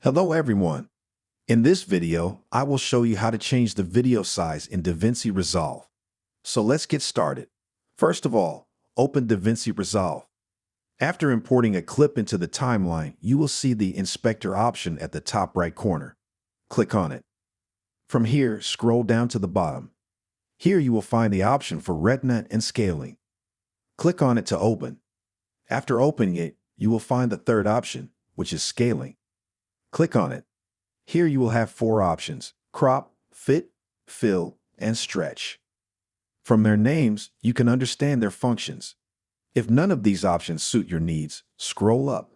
Hello everyone. In this video, I will show you how to change the video size in DaVinci Resolve. So let's get started. First of all, open DaVinci Resolve. After importing a clip into the timeline, you will see the Inspector option at the top right corner. Click on it. From here, scroll down to the bottom. Here you will find the option for Retina and Scaling. Click on it to open. After opening it, you will find the third option, which is Scaling. Click on it. Here you will have four options: crop, fit, fill, and stretch. From their names, you can understand their functions. If none of these options suit your needs, scroll up.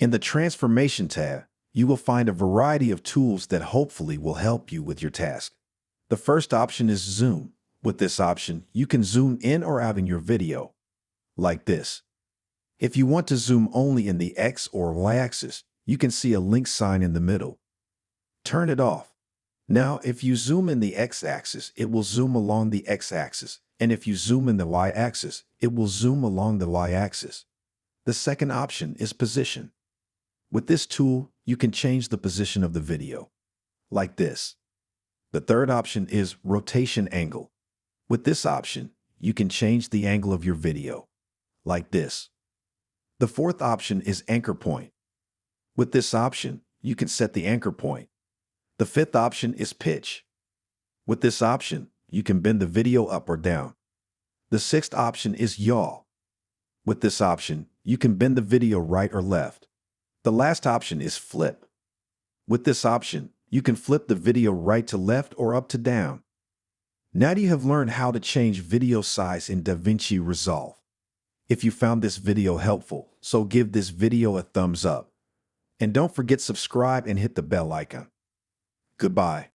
In the Transformation tab, you will find a variety of tools that hopefully will help you with your task. The first option is Zoom. With this option, you can zoom in or out in your video, like this. If you want to zoom only in the X or Y axis, you can see a link sign in the middle. Turn it off. Now, if you zoom in the X-axis, it will zoom along the X-axis, and if you zoom in the Y-axis, it will zoom along the Y-axis. The second option is Position. With this tool, you can change the position of the video, like this. The third option is Rotation Angle. With this option, you can change the angle of your video, like this. The fourth option is Anchor Point. With this option, you can set the anchor point. The fifth option is Pitch. With this option, you can bend the video up or down. The sixth option is Yaw. With this option, you can bend the video right or left. The last option is Flip. With this option, you can flip the video right to left or up to down. Now you have learned how to change video size in DaVinci Resolve. If you found this video helpful, so give this video a thumbs up. And don't forget to subscribe and hit the bell icon. Goodbye.